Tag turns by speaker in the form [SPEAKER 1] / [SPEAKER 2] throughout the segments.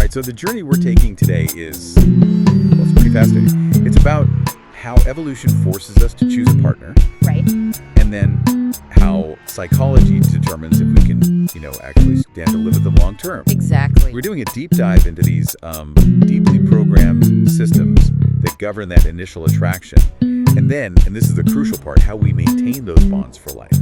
[SPEAKER 1] right, so the journey we're taking today is, well, it's pretty fascinating. It's about how evolution forces us to choose a partner.
[SPEAKER 2] Right.
[SPEAKER 1] And then how psychology determines if we can, actually stand to live with them long term.
[SPEAKER 2] Exactly.
[SPEAKER 1] We're doing a deep dive into these deeply programmed systems that govern that initial attraction. And then, and this is the crucial part, how we maintain those bonds for life.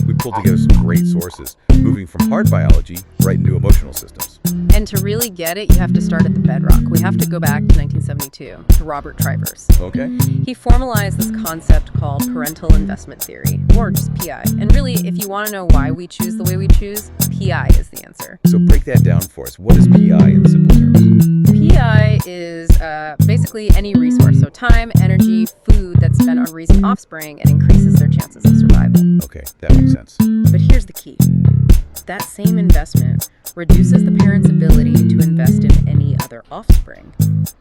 [SPEAKER 1] We pulled together some great sources, moving from hard biology right into emotional systems.
[SPEAKER 2] And to really get it, you have to start at the bedrock. We have to go back to 1972, to Robert Trivers.
[SPEAKER 1] Okay.
[SPEAKER 2] He formalized this concept called parental investment theory, or just PI. And really, if you want to know why we choose the way we choose, PI is the answer.
[SPEAKER 1] So break that down for us. What is PI in simple terms?
[SPEAKER 2] PI is basically any resource, so time, energy, food that's spent on raising offspring and increases their chances of survival.
[SPEAKER 1] Okay, that makes sense.
[SPEAKER 2] But here's the key. That same investment reduces the parent's ability to invest in any other offspring.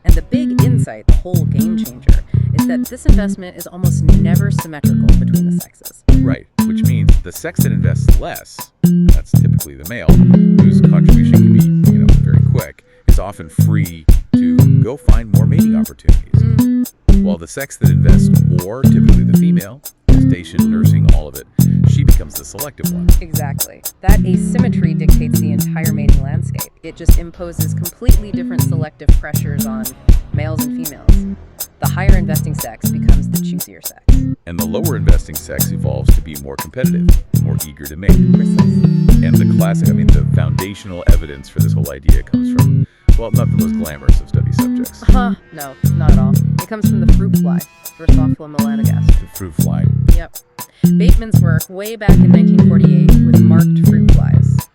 [SPEAKER 2] And the big insight, the whole game changer, is that this investment is almost never symmetrical between the sexes.
[SPEAKER 1] Right, which means the sex that invests less, and that's typically the male, whose contribution can be, very quick, is often free to go find more mating opportunities. While the sex that invests more, typically the female, gestation, nursing, all of it, she becomes the selective one.
[SPEAKER 2] Exactly. That asymmetry dictates the entire mating landscape. It just imposes completely different selective pressures on males and females. The higher investing sex becomes the choosier sex.
[SPEAKER 1] And the lower investing sex evolves to be more competitive, more eager to mate.
[SPEAKER 2] Precisely.
[SPEAKER 1] And the foundational evidence for this whole idea comes from, well, not the most glamorous of study subjects.
[SPEAKER 2] No, not at all. It comes from the fruit fly, Drosophila melanogaster.
[SPEAKER 1] The fruit fly.
[SPEAKER 2] Yep. Bateman's work way back in 1948 with marked fruit flies.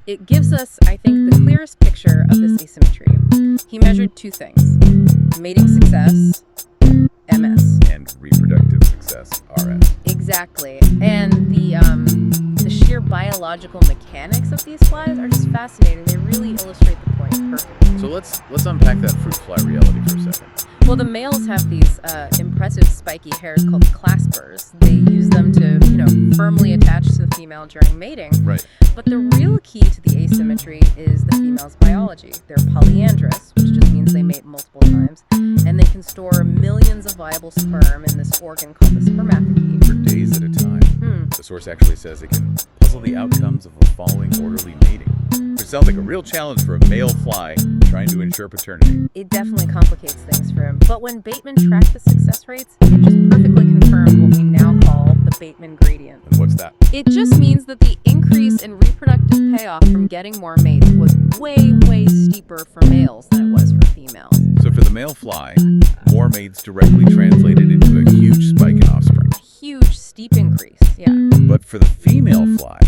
[SPEAKER 2] It gives us, I think, the clearest picture of this asymmetry. He measured two things: mating success, MS.
[SPEAKER 1] And reproductive success, RS.
[SPEAKER 2] Exactly. And the sheer biological mechanics of these flies are just fascinating. They really illustrate the point perfectly.
[SPEAKER 1] So let's unpack that fruit fly reality for a second.
[SPEAKER 2] Well, the males have these impressive spiky hairs called claspers. They use them to, firmly attach to the female during mating.
[SPEAKER 1] Right.
[SPEAKER 2] But the real key to the asymmetry is the female's biology. They're polyandrous, which just means they mate multiple times, and they can store millions of viable sperm in this organ called the spermatozoa.
[SPEAKER 1] For days at a time. The source actually says it can puzzle the outcomes of a following orderly mating. Which sounds like a real challenge for a male fly trying to ensure paternity.
[SPEAKER 2] It definitely complicates things for him. But when Bateman tracked the success rates, it just perfectly confirmed what we now call the Bateman gradient.
[SPEAKER 1] And what's that?
[SPEAKER 2] It just means that the increase in reproductive payoff from getting more mates was way, way steeper for males than it was for females.
[SPEAKER 1] So for the male fly, more mates directly translated into a huge spike in offspring.
[SPEAKER 2] A huge, steep increase, yeah.
[SPEAKER 1] But for the female fly,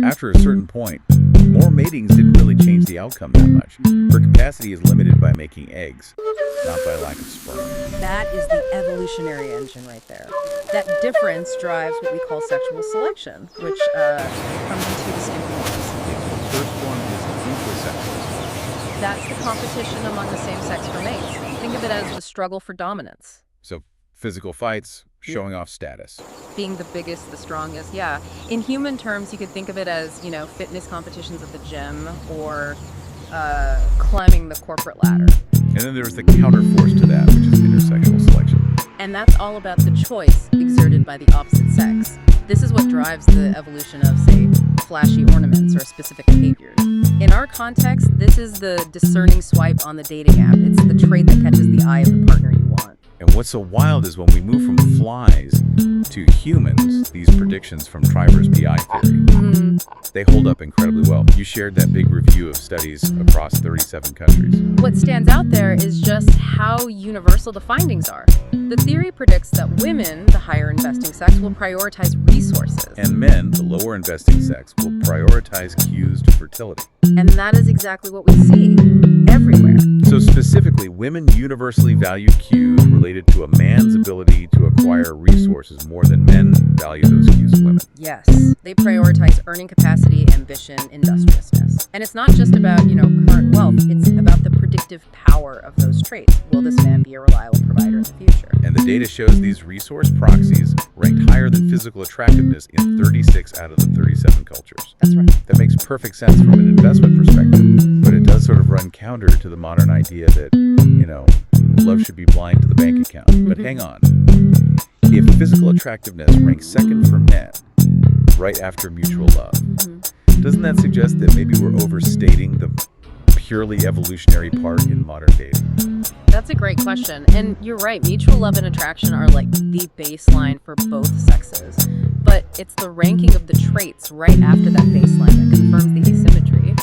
[SPEAKER 1] after a certain point, more matings didn't really change the outcome that much. Her capacity is limited by making eggs, not by lack of sperm.
[SPEAKER 2] That is the evolutionary engine right there. That difference drives what we call sexual selection, which comes in two distinct forms.
[SPEAKER 1] The first one is intrasexual selection.
[SPEAKER 2] That's the competition among the same sex for mates. Think of it as the struggle for dominance.
[SPEAKER 1] So physical fights, showing off status.
[SPEAKER 2] Being the biggest, the strongest, yeah. In human terms, you could think of it as, fitness competitions at the gym or climbing the corporate ladder.
[SPEAKER 1] And then there's the counterforce to that, which is intersexual selection.
[SPEAKER 2] And that's all about the choice exerted by the opposite sex. This is what drives the evolution of, say, flashy ornaments or specific behaviors. In our context, this is the discerning swipe on the dating app. It's the trait that catches the eye of the partner you want.
[SPEAKER 1] And what's so wild is when we move from flies to humans, these predictions from Trivers' PI theory, they hold up incredibly well. You shared that big review of studies across 37 countries.
[SPEAKER 2] What stands out there is just how universal the findings are. The theory predicts that women, the higher investing sex, will prioritize resources.
[SPEAKER 1] And men, the lower investing sex, will prioritize cues to fertility.
[SPEAKER 2] And that is exactly what we see everywhere.
[SPEAKER 1] So specifically, women universally value cues related to a man's ability to acquire resources more than men value those cues in women.
[SPEAKER 2] Yes, they prioritize earning capacity, ambition, industriousness. And it's not just about, current wealth, it's about the predictive power of those traits. Will this man be a reliable provider in the future?
[SPEAKER 1] And the data shows these resource proxies ranked higher than physical attractiveness in 36 out of the 37 cultures.
[SPEAKER 2] That's right.
[SPEAKER 1] That makes perfect sense from an investment perspective, but it doesn't does sort of run counter to the modern idea that, love should be blind to the bank account. But hang on. If physical attractiveness ranks second for men, right after mutual love, doesn't that suggest that maybe we're overstating the purely evolutionary part in modern dating?
[SPEAKER 2] That's a great question. And you're right, mutual love and attraction are like the baseline for both sexes. But it's the ranking of the traits right after that baseline that confirms the asymmetry.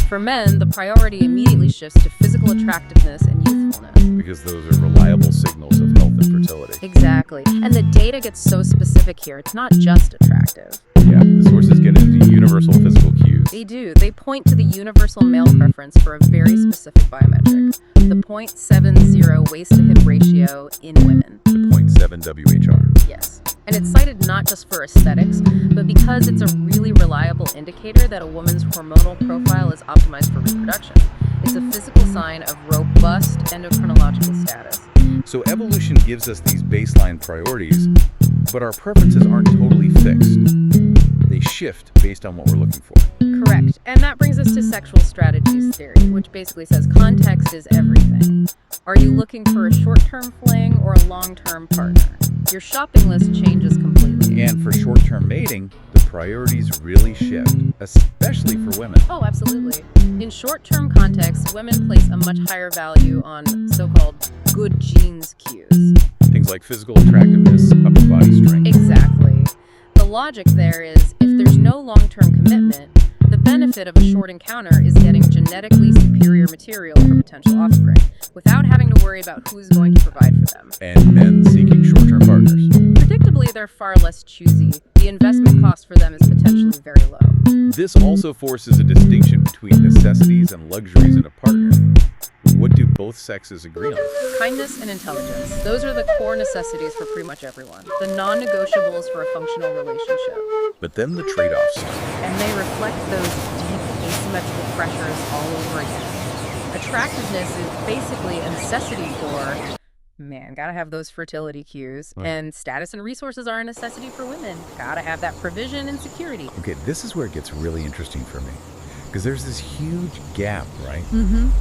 [SPEAKER 2] For men, the priority immediately shifts to physical attractiveness and youthfulness.
[SPEAKER 1] Because those are reliable signals of health and fertility.
[SPEAKER 2] Exactly. And the data gets so specific here, it's not just attractive.
[SPEAKER 1] Yeah, the sources get into universal physical cues.
[SPEAKER 2] They do. They point to the universal male preference for a very specific biometric, the 0.70 waist-to-hip ratio in women.
[SPEAKER 1] The 0.7 WHR.
[SPEAKER 2] Yes. And it's cited not just for aesthetics, but because it's a really reliable indicator that a woman's hormonal profile is optimized for reproduction. It's a physical sign of robust endocrinological status.
[SPEAKER 1] So evolution gives us these baseline priorities, but our preferences aren't totally fixed. They shift based on what we're looking for.
[SPEAKER 2] Correct. And that brings us to sexual strategies theory, which basically says context is everything. Are you looking for a short-term fling or a long-term partner? Your shopping list changes completely.
[SPEAKER 1] And for short-term mating, the priorities really shift, especially for women.
[SPEAKER 2] Oh, absolutely. In short-term contexts, women place a much higher value on so-called good genes cues.
[SPEAKER 1] Things like physical attractiveness, upper body strength.
[SPEAKER 2] Exactly. The logic there is, if there's no long-term commitment, the benefit of a short encounter is getting genetically superior material for potential offspring, without having to worry about who's going to provide for them.
[SPEAKER 1] And men seeking short-term partners.
[SPEAKER 2] Predictably, they're far less choosy. The investment cost for them is potentially very low.
[SPEAKER 1] This also forces a distinction between necessities and luxuries in a partner. What do both sexes agree on?
[SPEAKER 2] Kindness and intelligence. Those are the core necessities for pretty much everyone. The non-negotiables for a functional relationship.
[SPEAKER 1] But then the trade-offs.
[SPEAKER 2] And they reflect those deep asymmetrical pressures all over again. Attractiveness is basically a necessity for, gotta have those fertility cues.
[SPEAKER 1] Right.
[SPEAKER 2] And status and resources are a necessity for women. Gotta have that provision and security.
[SPEAKER 1] Okay, this is where it gets really interesting for me. Because there's this huge gap, right?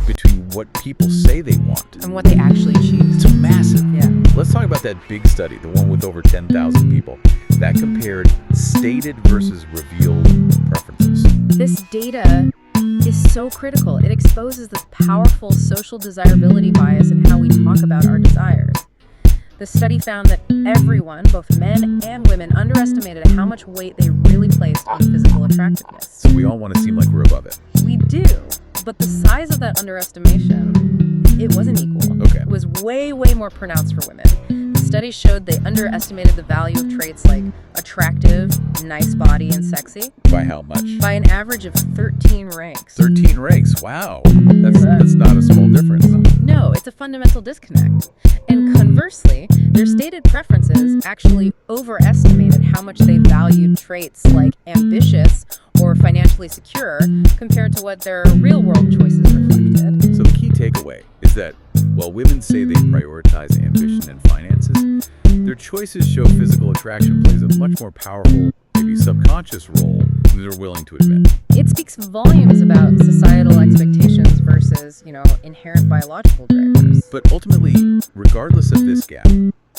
[SPEAKER 1] Between what people say they want
[SPEAKER 2] and what they actually choose.
[SPEAKER 1] It's massive.
[SPEAKER 2] Yeah.
[SPEAKER 1] Let's talk about that big study, the one with over 10,000 people. That compared stated versus revealed preferences.
[SPEAKER 2] This data is so critical. It exposes the powerful social desirability bias in how we talk about our desires. The study found that everyone, both men and women, underestimated how much weight they really placed on physical attractiveness.
[SPEAKER 1] So we all want to seem like we're above it.
[SPEAKER 2] We do, but the size of that underestimation, it wasn't equal.
[SPEAKER 1] Okay.
[SPEAKER 2] It was way, way more pronounced for women. The study showed they underestimated the value of traits like attractive, nice body, and sexy.
[SPEAKER 1] By how much?
[SPEAKER 2] By an average of 13 ranks.
[SPEAKER 1] 13 ranks, wow. That's not a small difference.
[SPEAKER 2] No, it's a fundamental disconnect. And conversely, their stated preferences actually overestimated how much they valued traits like ambitious or financially secure compared to what their real-world choices reflected.
[SPEAKER 1] So the key takeaway is that while women say they prioritize ambition and finances, their choices show physical attraction plays a much more powerful, maybe subconscious role than they're willing to admit.
[SPEAKER 2] It speaks volumes about societal expectations versus, inherent biological drivers.
[SPEAKER 1] But ultimately, regardless of this gap,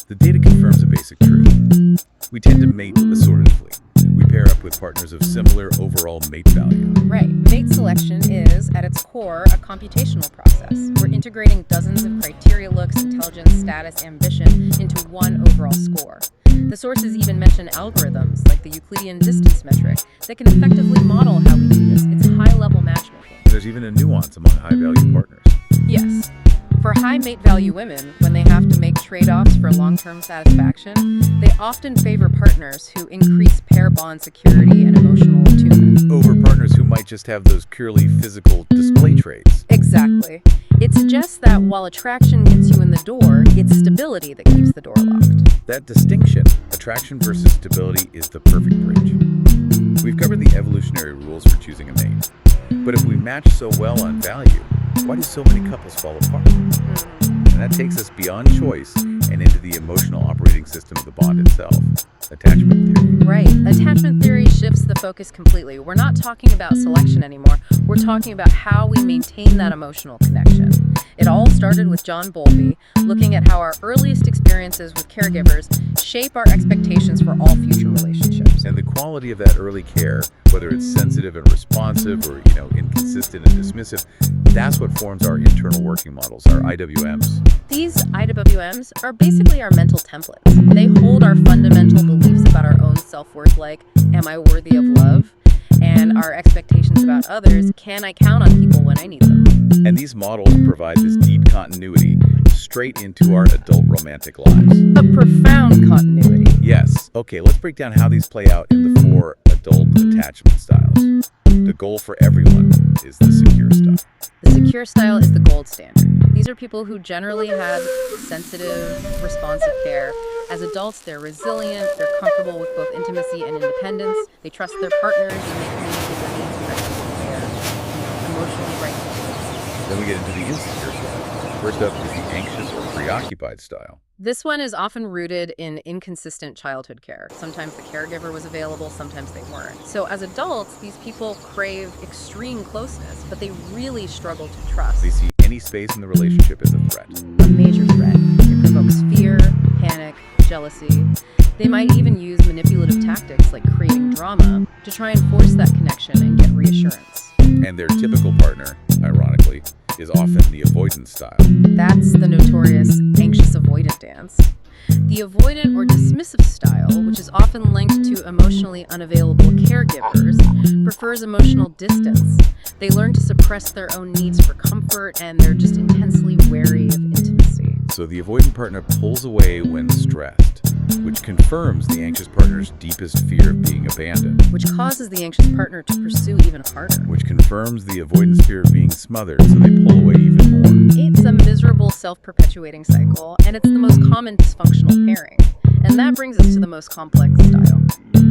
[SPEAKER 1] the data confirms a basic truth. We tend to mate assortatively. We pair up with partners of similar overall mate value.
[SPEAKER 2] Right. Mate selection is, at its core, a computational process. We're integrating dozens of criteria: looks, intelligence, status, ambition into one overall score. The sources even mention algorithms, like the Euclidean distance metric, that can effectively model how we do this. It's high-level matchmaking.
[SPEAKER 1] There's even a nuance among high-value partners.
[SPEAKER 2] Yes. For high mate value women, when they have to make trade-offs for long-term satisfaction, they often favor partners who increase pair bond security and emotional attunement.
[SPEAKER 1] Over partners who might just have those purely physical display traits.
[SPEAKER 2] Exactly. It suggests that while attraction gets you in the door, it's stability that keeps the door locked.
[SPEAKER 1] That distinction, attraction versus stability, is the perfect bridge. We've covered the evolutionary rules for choosing a mate. But if we match so well on value, why do so many couples fall apart? And that takes us beyond choice and into the emotional operating system of the bond itself. attachment theory.
[SPEAKER 2] Right. Attachment theory shifts the focus completely. We're not talking about selection anymore. We're talking about how we maintain that emotional connection. It all started with John Bowlby, looking at how our earliest experiences with caregivers shape our expectations for all future relationships.
[SPEAKER 1] And the quality of that early care, whether it's sensitive and responsive or, inconsistent and dismissive, that's what forms our internal working models, our IWMs.
[SPEAKER 2] These IWMs are basically our mental templates. They hold our fundamental beliefs about our own self-worth, like, am I worthy of love? And our expectations about others, can I count on people when I need them?
[SPEAKER 1] And these models provide this deep continuity straight into our adult romantic lives.
[SPEAKER 2] A profound continuity.
[SPEAKER 1] Yes. Okay, let's break down how these play out in the 4 adult attachment styles. The goal for everyone is the secure style.
[SPEAKER 2] The secure style is the gold standard. These are people who generally have sensitive, responsive care. As adults, they're resilient, they're comfortable with both intimacy and independence, they trust their partners, and they communicate their needs effectively. They're emotionally regulated.
[SPEAKER 1] Then we get into the insecure style. First up is the anxious or preoccupied style.
[SPEAKER 2] This one is often rooted in inconsistent childhood care. Sometimes the caregiver was available, sometimes they weren't. So as adults, these people crave extreme closeness, but they really struggle to trust.
[SPEAKER 1] They see any space in the relationship as a threat.
[SPEAKER 2] A major threat. It provokes fear, panic, jealousy. They might even use manipulative tactics like creating drama to try and force that connection and get reassurance.
[SPEAKER 1] And their typical partner, ironically, is often the avoidance style.
[SPEAKER 2] That's the notorious anxious avoidant dance. The avoidant or dismissive style, which is often linked to emotionally unavailable caregivers, prefers emotional distance. They learn to suppress their own needs for comfort, and they're just intensely wary of intimacy.
[SPEAKER 1] So the avoidant partner pulls away when stressed, which confirms the anxious partner's deepest fear of being abandoned.
[SPEAKER 2] Which causes the anxious partner to pursue even harder.
[SPEAKER 1] Which confirms the avoidance fear of being smothered, so they pull away even more.
[SPEAKER 2] It's a miserable, self-perpetuating cycle, and it's the most common dysfunctional pairing. And that brings us to the most complex style: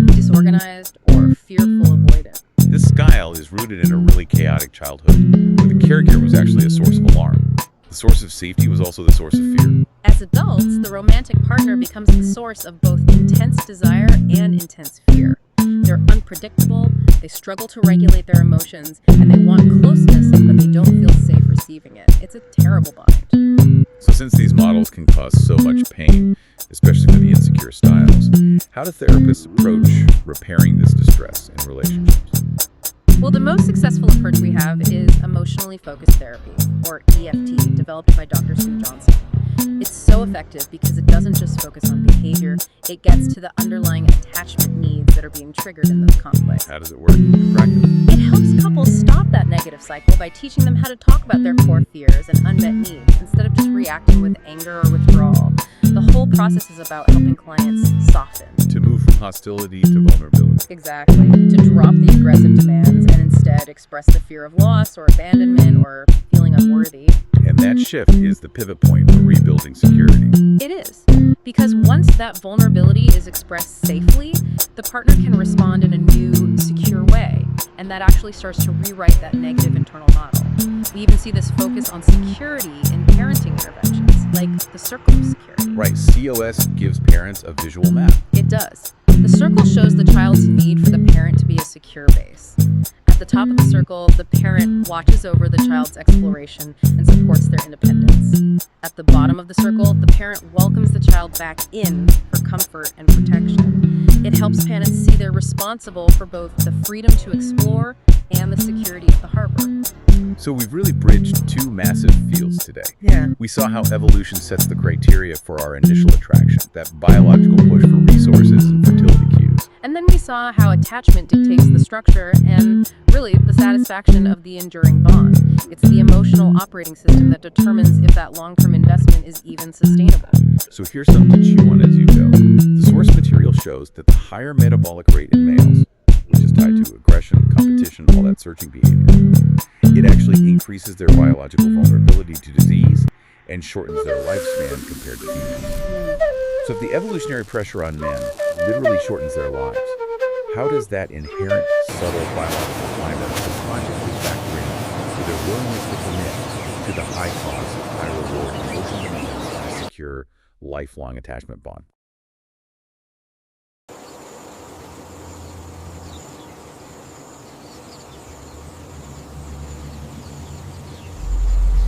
[SPEAKER 2] disorganized or fearful avoidant.
[SPEAKER 1] This style is rooted in a really chaotic childhood, where the caregiver was actually a source of alarm. The source of safety was also the source of fear.
[SPEAKER 2] As adults, the romantic partner becomes the source of both intense desire and intense fear. They're unpredictable, they struggle to regulate their emotions, and they want closeness, but they don't feel safe receiving it. It's a terrible bind.
[SPEAKER 1] So since these models can cause so much pain, especially for the insecure styles, how do therapists approach repairing this distress in relationships?
[SPEAKER 2] Well, the most successful approach we have is emotionally focused therapy, or EFT, developed by Dr. Sue Johnson. It's so effective because it doesn't just focus on behavior, it gets to the underlying attachment needs that are being triggered in those conflicts.
[SPEAKER 1] How does it work in practice?
[SPEAKER 2] It helps couples stop that negative cycle by teaching them how to talk about their core fears and unmet needs instead of just reacting with anger or withdrawal. The whole process is about helping clients soften.
[SPEAKER 1] To move from hostility to vulnerability.
[SPEAKER 2] Exactly. To drop the aggressive demands and instead express the fear of loss or abandonment or feeling unworthy.
[SPEAKER 1] And that shift is the pivot point for rebuilding security.
[SPEAKER 2] It is. Because once that vulnerability is expressed safely, the partner can respond in a new, secure way. And that actually starts to rewrite that negative internal model. We even see this focus on security in parenting interventions, like the circle of security.
[SPEAKER 1] Right, COS gives parents a visual map.
[SPEAKER 2] It does. The circle shows the child's need for the parent to be a secure base. At the top of the circle, the parent watches over the child's exploration and supports their independence. At the bottom of the circle, the parent welcomes the child back in for comfort and protection. It helps parents see they're responsible for both the freedom to explore and the security of the harbor.
[SPEAKER 1] So we've really bridged 2 massive fields today.
[SPEAKER 2] Yeah.
[SPEAKER 1] We saw how evolution sets the criteria for our initial attraction, that biological push for resources and fertility cues.
[SPEAKER 2] And then we saw how attachment dictates the structure and really the satisfaction of the enduring bond. It's the emotional operating system that determines if that long-term investment is even sustainable.
[SPEAKER 1] So here's something to chew on as you go. The source material shows that the higher metabolic rate in males, which is tied to aggression, competition, all that searching behavior, it actually increases their biological vulnerability to disease and shortens their lifespan compared to females. So if the evolutionary pressure on men literally shortens their lives, how does that inherent subtle biological climate subconsciously factor in to their willingness to commit to the high cost, high reward, emotional demands of a secure, lifelong attachment bond?